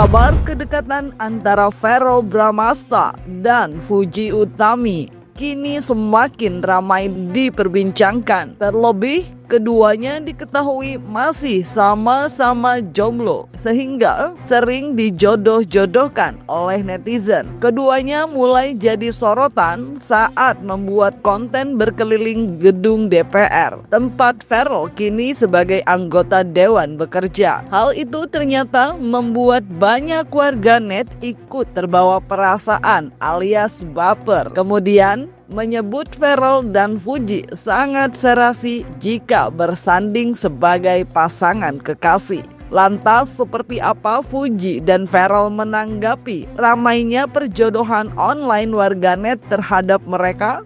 Kabar kedekatan antara Verrell Bramasta dan Fuji Utami kini semakin ramai diperbincangkan. Terlebih, keduanya diketahui masih sama-sama jomblo, sehingga sering dijodoh-jodohkan oleh netizen. Keduanya mulai jadi sorotan saat membuat konten berkeliling gedung DPR, tempat Verrell kini sebagai anggota dewan bekerja. Hal itu ternyata membuat banyak warganet ikut terbawa perasaan alias baper. Kemudian menyebut Verrell dan Fuji sangat serasi jika bersanding sebagai pasangan kekasih. Lantas seperti apa Fuji dan Verrell menanggapi ramainya perjodohan online warganet terhadap mereka?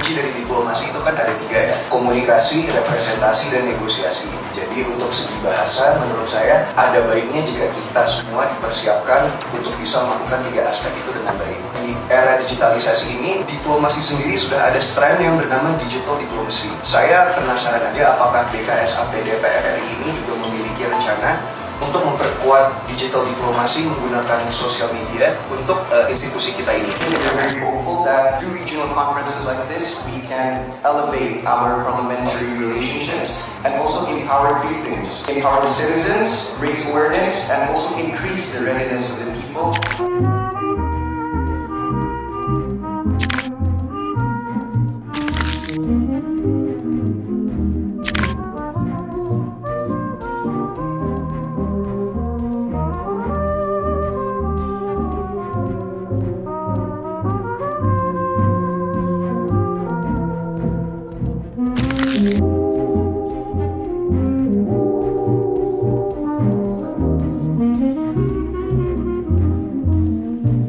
Dari diplomasi itu kan ada tiga ya, komunikasi, representasi, dan negosiasi. Jadi untuk segi bahasa menurut saya ada baiknya jika kita semua dipersiapkan untuk bisa melakukan tiga aspek itu dengan baik. Di era digitalisasi ini, diplomasi sendiri sudah ada strand yang bernama digital diplomacy. Saya penasaran aja apakah BKSAP DPR RI ini juga memiliki rencana untuk memperkuat digital diplomasi menggunakan sosial media untuk institusi kita ini. We are very hopeful that through regional conferences like this, we can elevate our parliamentary relationships and also empower three things: empower the citizens, raise awareness, and also increase the readiness of the people.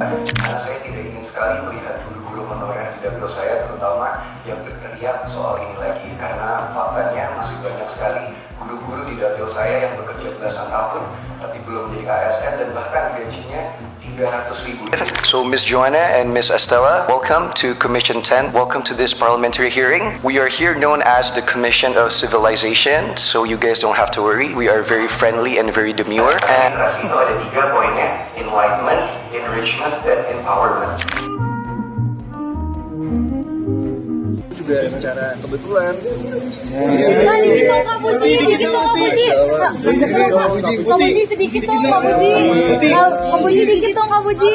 Karena saya tidak ingin sekali melihat guru-guru honorer di dapil saya, terutama yang berteriak soal ini lagi, karena faktanya masih banyak sekali guru-guru di dapil saya yang bekerja belasan tahun tapi belum jadi ASN dan bahkan gajinya 300.000. So Ms. Joanna and Ms. Estella, welcome to Commission 10. Welcome to this parliamentary hearing. We are here known as the Commission of Civilization, so you guys don't have to worry. We are very friendly and very demure. And literasi itu ada tiga poinnya: enlightenment, enrichment, dan empowerment. Juga secara kebetulan. Dikit dong Kak Puji, dikit dong Kak Puji. Kak Puji sedikit dong Kak Puji. Kak Puji dikit dong Kak Puji.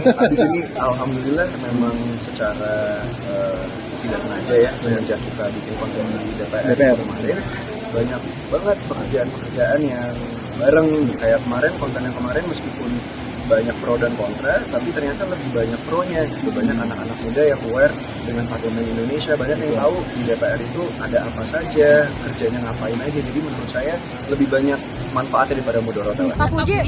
Di sini alhamdulillah memang secara tidak sengaja ya, semenjak kita bikin konten di DPR kemarin, banyak banget pekerjaan-pekerjaan yang bareng. Kayak kemarin, konten yang kemarin meskipun banyak pro dan kontra, tapi ternyata lebih banyak pro-nya gitu. Banyak anak-anak muda yang aware dengan parlemen Indonesia, banyak yang tahu di DPR itu ada apa saja, kerjanya ngapain aja. Jadi menurut saya lebih banyak manfaatnya daripada mudaratnya. Kak Puji,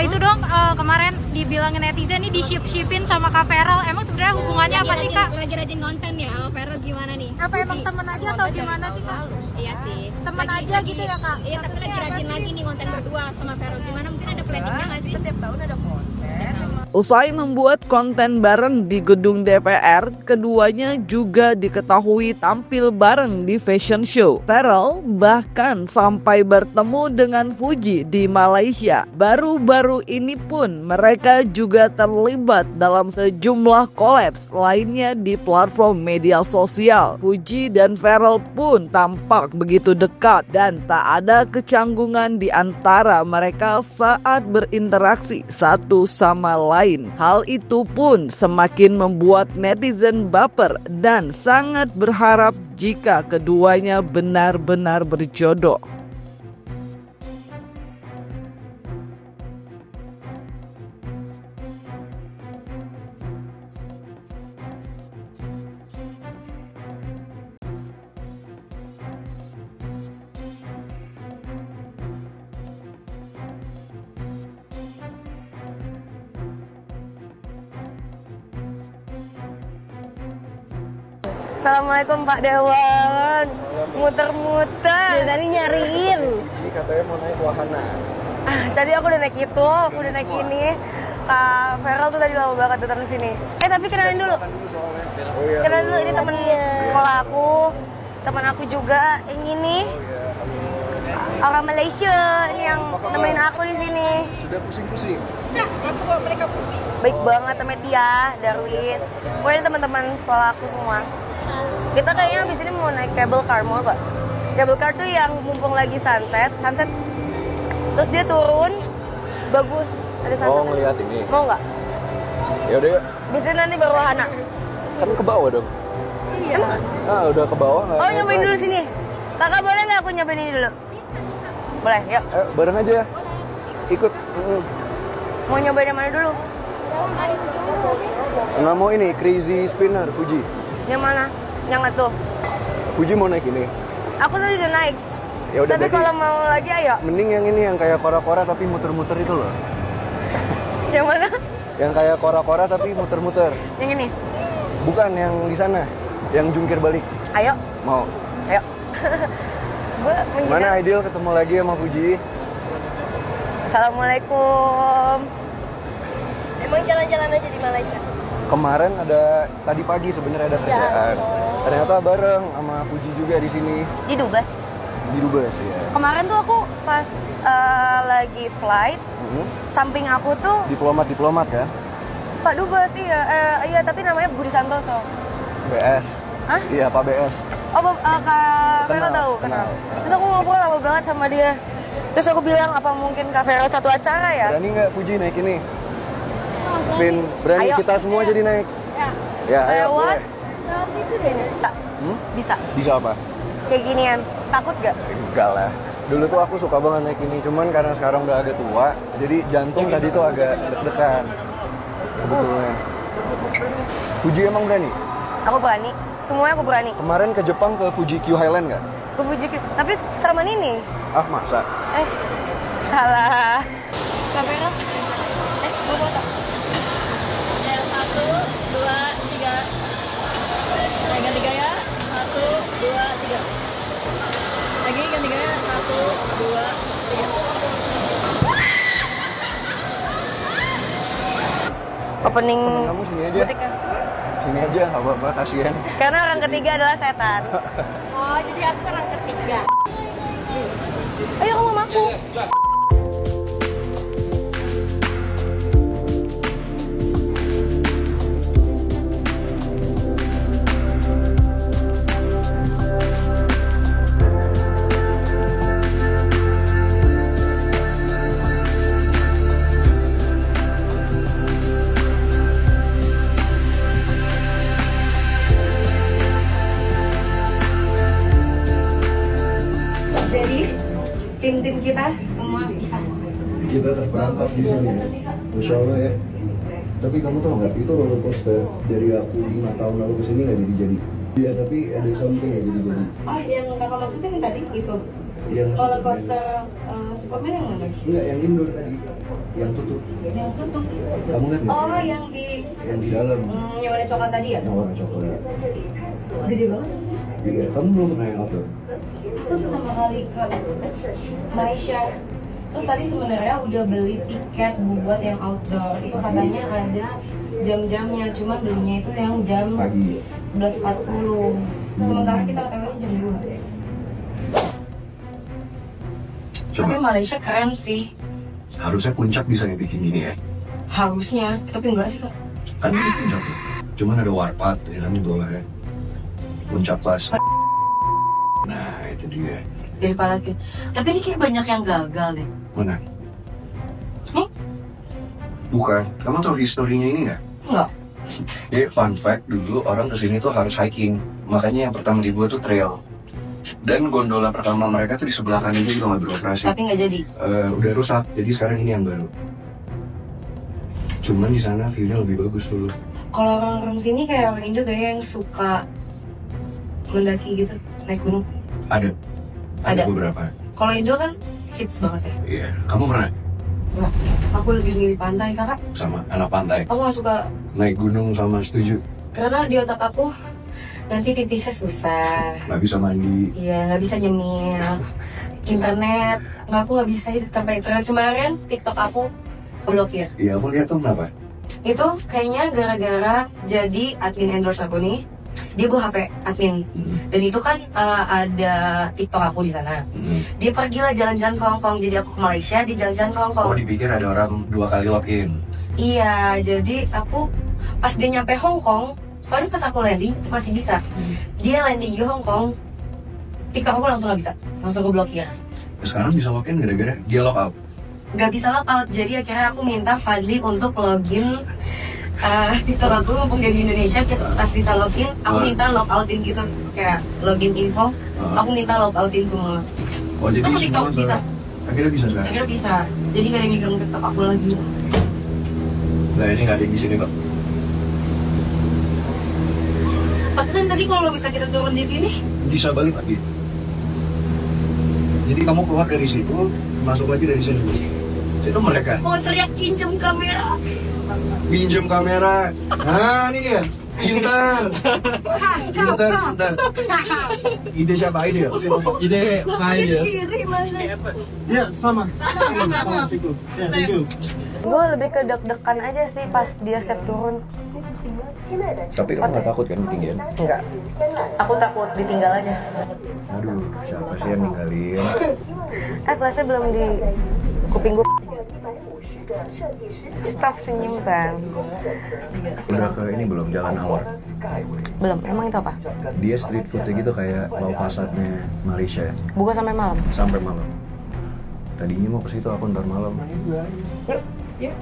itu dong kemarin dibilangin netizen nih di-ship-shipin sama Kak Verrell. Emang sebenarnya hubungannya apa sih Kak? Lagi rajin konten ya, sama Verrell gimana nih? Apa emang temen aja atau gimana sih Kak? Iya sih. Temen aja gitu ya Kak? Iya, tapi lagi rajin lagi nih konten berdua sama Verrell. Gimana, mungkin ada planningnya nggak sih? Setiap tahun ada konten. Usai membuat konten bareng di gedung DPR, keduanya juga diketahui tampil bareng di fashion show. Verrell bahkan sampai bertemu dengan Fuji di Malaysia. Baru-baru ini pun mereka juga terlibat dalam sejumlah kolaps lainnya di platform media sosial. Fuji dan Verrell pun tampak begitu dekat dan tak ada kecanggungan di antara mereka saat berinteraksi satu sama lain. Hal itu pun semakin membuat netizen baper dan sangat berharap jika keduanya benar-benar berjodoh. Assalamualaikum Pak Dewan. Muter-muter. Dari tadi nyariin. Ini katanya mau naik wahana. Tadi aku udah naik itu, aku udah naik ini. Kak Feral tuh tadi lama banget datang ke sini. Tapi kenalin dulu. Oh iya. Kenalin dulu, ini temen sekolah aku. Teman aku juga yang ini. Orang Malaysia ini yang nemenin aku di sini. Sudah pusing-pusing. Baik banget sama Tia, Darwin. Pokoknya ini teman-teman sekolah aku semua. Kita kayaknya abis ini mau naik cable car, mau gak? Cable car tuh yang mumpung lagi sunset. Terus dia turun, bagus. Ada sunset. Oh, ngeliat ini. Mau nggak? Ya udah, Biasanya nanti baru wahana. kan ke bawah dong. Iya. Ah, udah ke bawah nggak? Oh, nyobain dulu sini. Kakak boleh nggak aku nyobain ini dulu? Boleh, yuk. Ayo, bareng aja. Ikut. Mau nyobain yang mana dulu? Nggak mau ini, Crazy Spinner, Fuji. Yang mana? Yang itu. Fuji mau naik ini. Aku tadi udah naik. Ya udah, Tapi berarti kalau mau lagi ayo. mending yang ini yang kayak kora-kora tapi muter-muter itu loh. Yang mana? Yang kayak kora-kora tapi muter-muter. Yang ini. Bukan yang di sana, yang jungkir balik. Ayo. Mau. Ayo. Gue Mana Ideal ketemu lagi sama Fuji? Assalamualaikum. Emang jalan-jalan aja di Malaysia? Kemarin ada tadi pagi sebenarnya ada kerjaan. Ternyata bareng sama Fuji juga di sini Di Dubes. di Dubes ya. Kemarin tuh aku pas lagi flight, samping aku tuh Diplomat kan? Pak Dubes, iya tapi namanya Budi Santoso. BS. Hah? Iya, Pak BS. Oh, Kak Vero tahu? kenal. Terus aku ngobrol lama banget sama dia. Terus aku bilang, apa mungkin Kak Vero satu acara ya? Berani nggak Fuji naik ini? Spin. Berani Ayo. kita semua jadi naik. Ya, ayo Lewat. boleh. Bisa. Bisa apa? Kayak ginian. Takut gak? Enggak lah. Dulu tuh aku suka banget naik ini, cuman karena sekarang udah agak tua, jadi jantung tadi tuh agak deg-degan. Sebetulnya. Fuji emang berani? Aku berani. Semuanya aku berani. Kemarin ke Jepang ke Fuji Q Highland nggak? Ke Fuji. Tapi sereman ini. Ah, masa? Salah. Kak Vero? Mau foto? Ya, 1, 2, 3. Ganti gaya. 1, 2, 3. Lagi ganti gaya. 1, 2, 3. Opening Kamu sini aja. butiknya. Sini aja, nggak apa-apa, kasihan. Karena orang ketiga adalah setan. Oh, jadi aku orang ketiga. Ayo kamu sama aku. Jadi tim-tim kita semua bisa. Kita terperangkap di sini ya. Masya Allah ya. Tapi kamu tahu nggak, itu roller coaster dari aku 5 tahun lalu kesini nggak jadi-jadi. Iya, tapi ada something nggak jadi-jadi. Oh, yang kakak maksudnya yang tadi itu? Yang Roller coaster Superman yang mana? Enggak, yang indoor tadi. Yang tutup. Yang tutup. Kamu nggak? Oh, yang Yang di dalam. yang warna coklat tadi ya? Yang warna coklat. Gede banget. Iya, kamu belum pernah yang outdoor? Aku pertama kali ke Malaysia. Terus tadi sebenarnya udah beli tiket buat yang outdoor. Itu katanya ada jam-jamnya, cuman belinya itu yang jam Pagi. 11.40. Sementara kita OTW jam 2. Tapi Malaysia keren sih. Harusnya puncak bisa bikin gini ya. Harusnya, tapi enggak sih kak. Kan ini puncak tuh. Cuman ada warpat di dalam bawahnya. Puncak pas. Nah, itu dia. Daripada tapi ini kayak banyak yang gagal deh. Mana? Nih? Bukan. Kamu tahu historinya ini nggak? Enggak. Jadi fun fact, dulu orang kesini tuh harus hiking. Makanya yang pertama dibuat tuh trail. Dan gondola pertama mereka tuh di sebelah kanan juga nggak beroperasi. Tapi nggak jadi. Udah rusak, jadi sekarang ini yang baru. Cuman di sana view-nya lebih bagus dulu. Kalau orang-orang sini kayak orang Indo kayak yang suka mendaki gitu, naik gunung. Ada Ada. beberapa. Kalau Indo kan hits banget ya. Iya, kamu pernah Enggak. Aku lebih milih pantai kakak. sama anak pantai Aku nggak suka naik gunung sama setuju. karena di otak aku nanti pipisnya susah. Nggak bisa mandi. Iya, nggak bisa nyemil. Internet, aku nggak bisa tanpa internet. Kemarin TikTok aku blokir. Iya, aku lihat tuh kenapa? Itu kayaknya gara-gara jadi admin endorse aku nih, dia bawa HP admin. Dan itu kan ada TikTok aku di sana. Dia pergilah jalan-jalan ke Hongkong, jadi aku ke Malaysia, dia jalan-jalan ke Hongkong. Oh, dipikir ada orang 2 kali login. Iya, jadi aku pas dia nyampe Hongkong, soalnya pas aku landing masih bisa. Dia landing di Hongkong, TikTok aku langsung nggak bisa, langsung aku blokir. Sekarang bisa login gara-gara dia logout. Nggak bisa logout, jadi akhirnya aku minta Fadli untuk login TikTok aku mumpung dia di Indonesia. Pas bisa login, aku minta logoutin gitu, kayak login info, aku minta logoutin semua. Oh, jadi Aku TikTok bisa. Akhirnya bisa sekarang. Akhirnya bisa, jadi nggak ada yang megang TikTok aku lagi. Nah, ini nggak ada yang di sini, Mbak. Pantesan tadi kalau nggak bisa kita turun di sini. Bisa balik lagi. Jadi kamu keluar dari situ, masuk lagi dari sini. Itu mereka. Mau teriak pinjam kamera. Pinjam kamera. Nah, ini dia. Pintar. Pintar. Ide siapa ide? Ide Pak ide. Kiri mana? Ya sama. Ya, thank you. Gue lebih ke deg-degan aja sih pas dia step turun. Tapi kamu nggak takut kan ketinggian? Enggak. Aku takut ditinggal aja. Aduh, siapa sih yang ninggalin? Flashnya belum di kuping gue. Stop senyum bang. Udah ke ini belum, Jalan Awar? Belum, emang itu apa? Dia street foodnya gitu kayak lau pasarnya Malaysia. Buka sampai malam. Sampai malam. Tadinya mau ke situ aku ntar malam. Yuk.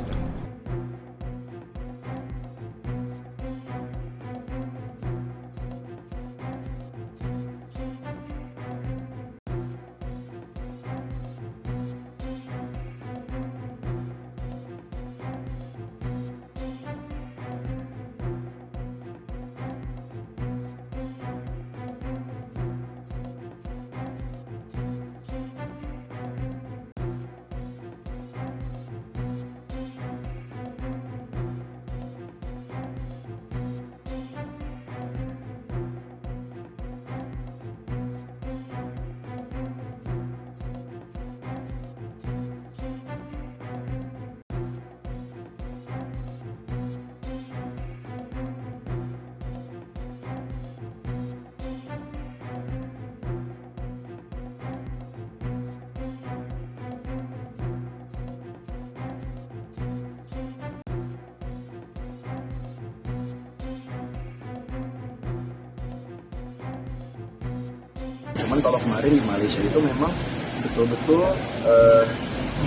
Cuman kalau kemarin di Malaysia itu memang betul-betul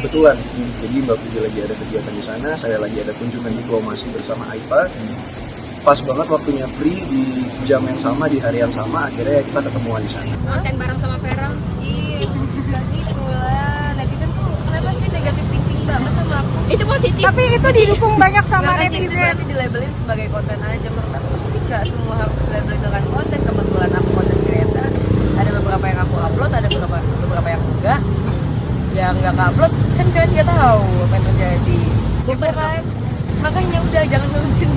kebetulan. Jadi Mbak Puji lagi ada kegiatan di sana, saya lagi ada kunjungan diplomasi bersama AIPA. Pas banget waktunya free di jam yang sama, di hari yang sama, akhirnya kita ketemuan di sana. Konten bareng sama Feral. Iya, gak gitu lah. Netizen tuh kenapa sih negatif thinking banget sama aku? Itu positif. Tapi itu didukung banyak sama Nggak, jadi itu netizen. nanti dilabelin sebagai konten aja. Menurut aku sih nggak semua harus dilabelin dengan konten. Kebetulan aku konten creator. Ada beberapa yang aku upload, ada beberapa yang enggak. Yang nggak upload kan kalian nggak tahu apa yang terjadi. Gitu kan? Makanya udah jangan ngurusin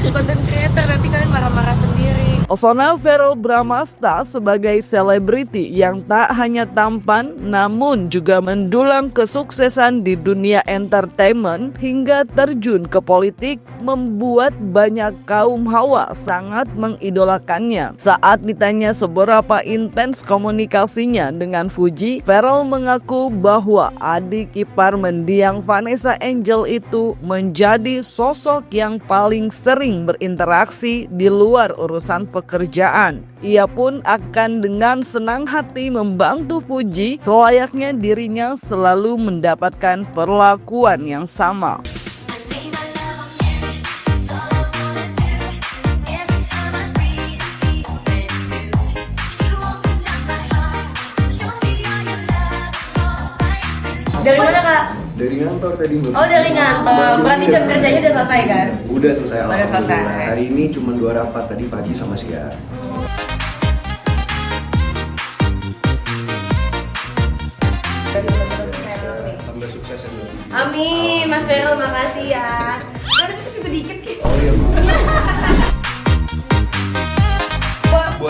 konten creator, nanti kalian marah-marah sendiri. Pesona Verrell Bramasta sebagai selebriti yang tak hanya tampan namun juga mendulang kesuksesan di dunia entertainment hingga terjun ke politik membuat banyak kaum hawa sangat mengidolakannya. Saat ditanya seberapa intens komunikasinya dengan Fuji, Verrell mengaku bahwa adik ipar mendiang Vanessa Angel itu menjadi sosok yang paling sering berinteraksi di luar urusan pekerjaan. Ia pun akan dengan senang hati membantu Fuji selayaknya dirinya selalu mendapatkan perlakuan yang sama. Dari mana kak? Dari kantor tadi Mbak. Oh dari ngantor, berarti jam kerjanya udah selesai kan? Udah selesai. Udah selesai. Alhamdulillah. Hari ini cuma 2 rapat tadi pagi sama siang. Tambah sukses ya Mbak. Amin, Mas Verrell, makasih ya. Udah kasih sedikit gitu. Oh iya Mbak.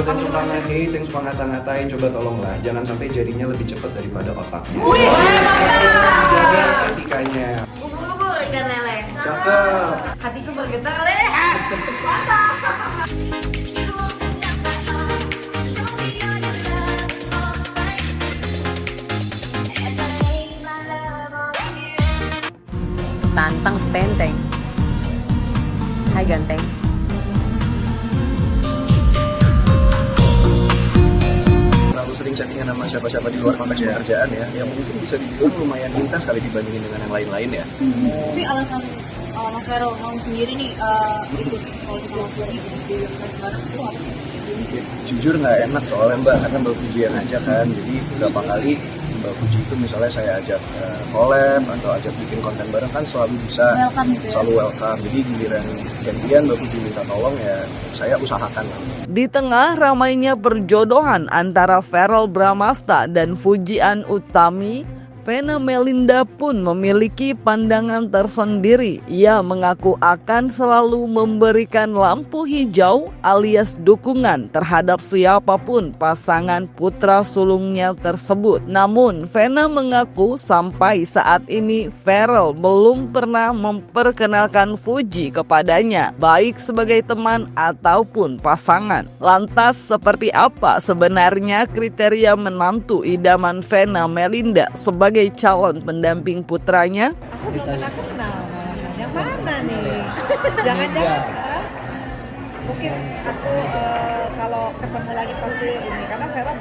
buat yang suka nge-hate, yang suka ngata-ngatain, coba tolonglah jangan sampai jadinya lebih cepat daripada otaknya. Jaga etikanya. Ubur-ubur ikan lele. Cakep. Hatiku bergetar leh. Tantang Tenteng. Hai ganteng. Terlalu sering chattingan sama siapa-siapa di luar konteks pekerjaan ya, yang mungkin bisa dibilang lumayan intens kali dibandingin dengan yang lain-lain ya. Tapi alasan Mas Vero mau sendiri nih ikut politik di bareng itu apa sih? Ya, jujur nggak enak soalnya Mbak, karena Mbak Fuji yang ngajak kan, jadi beberapa kali Mbak Fuji itu misalnya saya ajak collab atau ajak bikin konten bareng kan selalu bisa, Welcome gitu ya? selalu welcome. Jadi giliran gantian Mbak Fuji minta tolong ya saya usahakan lah. Di tengah ramainya perjodohan antara Verrell Bramasta dan Fujian Utami, Vena Melinda pun memiliki pandangan tersendiri. Ia mengaku akan selalu memberikan lampu hijau alias dukungan terhadap siapapun pasangan putra sulungnya tersebut. Namun, Vena mengaku sampai saat ini Verrell belum pernah memperkenalkan Fuji kepadanya, baik sebagai teman ataupun pasangan. Lantas, seperti apa sebenarnya kriteria menantu idaman Vena Melinda sebagai calon pendamping putranya? Aku belum pernah kenal malahan. Yang mana nih? Jangan-jangan mungkin aku kalau ketemu lagi pasti ini, karena Vera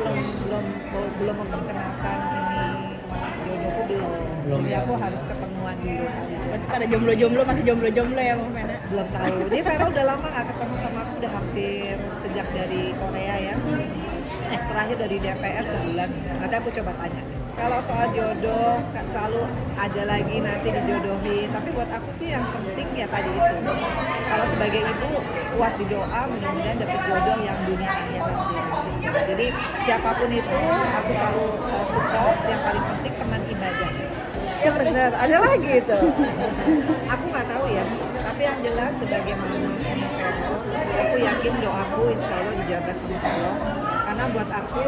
belum memperkenalkan ini jodohku belum. Jadi aku harus ketemuan dulu kali. Berarti pada jomblo-jomblo, masih jomblo-jomblo ya Bang Vena? Belum tahu. Jadi Vera udah lama gak ketemu sama aku, udah hampir sejak dari Korea ya. Terakhir dari DPR sebulan. Nanti aku coba tanya. Kalau soal jodoh selalu ada lagi nanti dijodohin. Tapi buat aku sih yang penting ya tadi itu. Kalau sebagai ibu kuat di doa, mudah-mudahan dapat jodoh yang dunia akhirat. Jadi siapapun itu aku selalu support. Yang paling penting teman ibadah. Ya benar, ada lagi itu. Aku nggak tahu ya. Tapi yang jelas sebagai mamanya Verrell, aku yakin doaku insya Allah dijaga sama Allah. Karena buat aku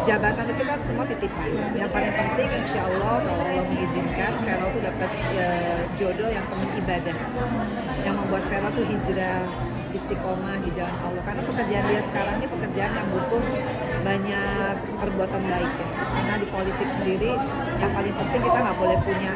jabatan itu kan semua titipan. Yang paling penting insya Allah kalau Allah mengizinkan Verrell tuh dapat jodoh yang teman ibadah, yang membuat Verrell tuh hijrah istiqomah di jalan Allah. Karena pekerjaan dia sekarang ini pekerjaan yang butuh banyak perbuatan baik ya. Karena di politik sendiri yang paling penting kita nggak boleh punya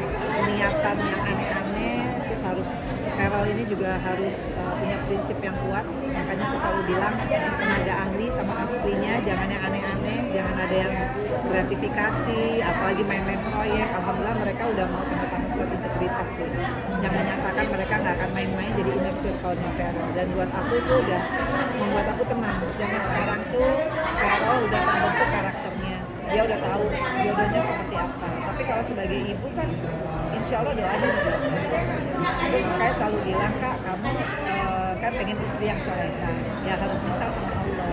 niatan yang aneh-aneh. Terus harus Verrell ini juga harus punya prinsip yang kuat. Makanya aku selalu bilang tenaga ahli sama asprinya jangan yang aneh-aneh, jangan ada yang gratifikasi, apalagi main-main proyek. Alhamdulillah mereka udah mau tanda tangan surat integritas ya, yang menyatakan mereka nggak akan main-main jadi inner circle-nya Verrell. Dan buat aku itu udah membuat aku tenang. Jangan sekarang tuh Verrell udah terbentuk karakternya, dia udah tahu jodohnya seperti apa. Tapi kalau sebagai ibu kan insya Allah doanya juga. Makanya selalu bilang, Kak, kamu kan pengen istri yang soleha, ya harus minta sama Allah.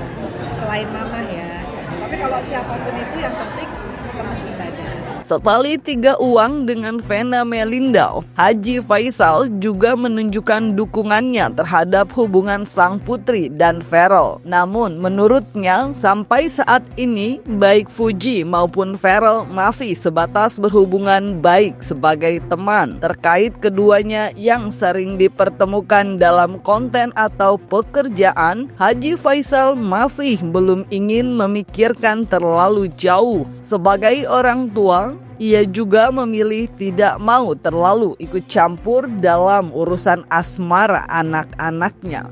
Selain mama ya. Tapi kalau siapapun itu yang penting teman ibadah. Setali 3 uang dengan Vena Melinda, Haji Faisal juga menunjukkan dukungannya terhadap hubungan sang putri dan Verrell. Namun menurutnya sampai saat ini baik Fuji maupun Verrell masih sebatas berhubungan baik sebagai teman. Terkait keduanya yang sering dipertemukan dalam konten atau pekerjaan, Haji Faisal masih belum ingin memikirkan terlalu jauh. Sebagai orang tua, ia juga memilih tidak mau terlalu ikut campur dalam urusan asmara anak-anaknya.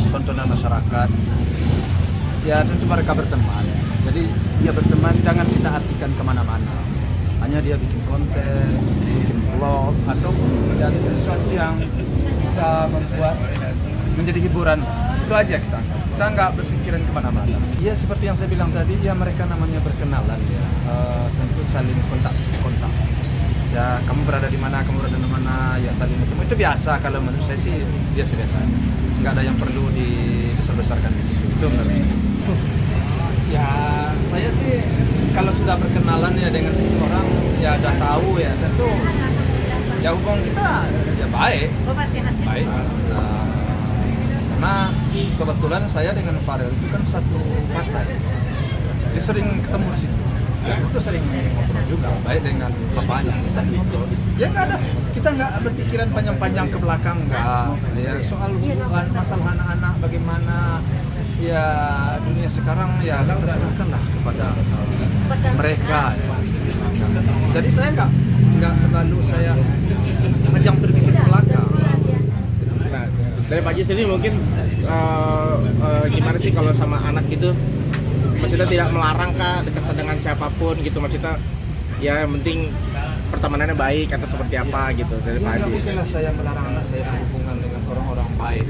Tontonan masyarakat, ya tentu mereka berteman. Jadi dia berteman jangan kita artikan kemana-mana. Hanya dia bikin konten, bikin vlog, atau dan sesuatu yang bisa membuat menjadi hiburan. Itu aja kita nggak berpikiran kemana-mana. Ya seperti yang saya bilang tadi, ya mereka namanya berkenalan ya, tentu saling kontak. Ya kamu berada di mana, ya saling ketemu. Itu biasa, kalau menurut saya sih biasa-biasa. Nggak ada yang perlu dibesar-besarkan di situ. Itu menurut saya. Ya saya sih kalau sudah berkenalan ya dengan seseorang, ya udah tahu ya tentu ya hubungan kita ya baik. Karena kebetulan saya dengan Farel itu kan satu partai. Dia sering ketemu di situ. Itu sering ngobrol juga, baik dengan bapaknya. Ya nggak ada, kita nggak berpikiran panjang-panjang ke belakang, nggak. Ya soal hubungan masalah anak-anak bagaimana, ya dunia sekarang ya kita serahkanlah kepada mereka. Ya. Jadi saya nggak terlalu saya panjang berpikir ke belakang. Nah, dari Pak Haji sendiri mungkin gimana sih kalau sama anak gitu? Maksudnya tidak melarang kah dekat dengan siapapun gitu, maksudnya ya yang penting pertemanannya baik atau seperti apa gitu dari Pak Haji? Nggak mungkinlah saya melarang anak saya berhubungan dengan orang-orang baik.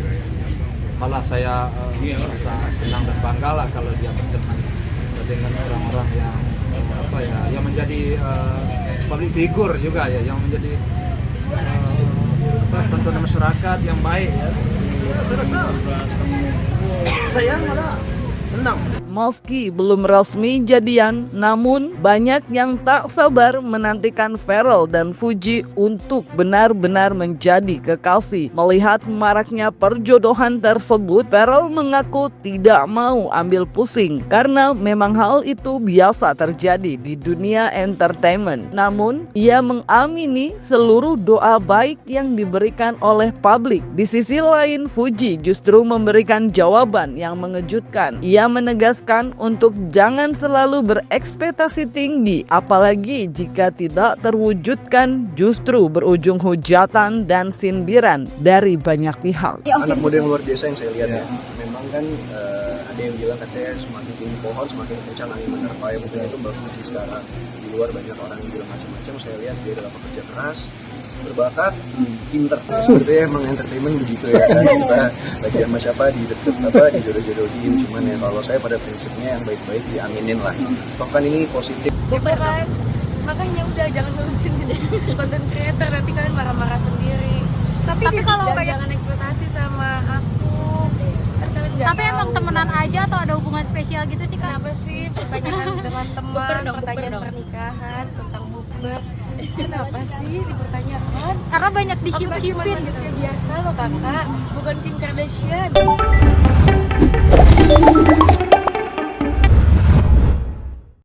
Malah saya merasa senang dan bangga lah kalau dia berteman dengan orang-orang yang yang menjadi public figure juga ya, yang menjadi tontonan masyarakat yang baik ya. Saya rasa saya malah senang. Meski belum resmi jadian, namun banyak yang tak sabar menantikan Farel dan Fuji untuk benar-benar menjadi kekasih. Melihat maraknya perjodohan tersebut, Farel mengaku tidak mau ambil pusing karena memang hal itu biasa terjadi di dunia entertainment. Namun, ia mengamini seluruh doa baik yang diberikan oleh publik. Di sisi lain, Fuji justru memberikan jawaban yang mengejutkan. Ia menegaskan untuk jangan selalu berekspektasi tinggi, apalagi jika tidak terwujudkan justru berujung hujatan dan sindiran dari banyak pihak. Anak muda yang luar biasa yang saya lihat ya. Memang kan ada yang bilang katanya semakin tinggi pohon semakin kencang angin menerpa, yang mungkin itu Mbak Fuji sekarang. Di luar banyak orang yang bilang macam-macam, saya lihat dia adalah pekerja keras, berbakat, pinter. Sebenarnya emang entertainment begitu ya kan, kita lagi sama siapa dijodoh-jodohin, cuman ya kalau saya pada prinsipnya yang baik-baik diaminin lah, toh kan ini positif. Kan? Makanya udah jangan ngurusin konten creator, nanti kalian marah-marah sendiri. Tapi kalau jangan ekspektasi sama aku, kan kalian nggak Tapi emang tahu. temenan aja atau ada hubungan spesial gitu sih Kak? Kenapa sih pertanyaan dengan teman, Bukber pertanyaan dong. pernikahan, tentang bukber? Kenapa sih dipertanyakan? Karena banyak Aku kan cuma disip-sipin. manusia biasa loh kakak, bukan Kim Kardashian.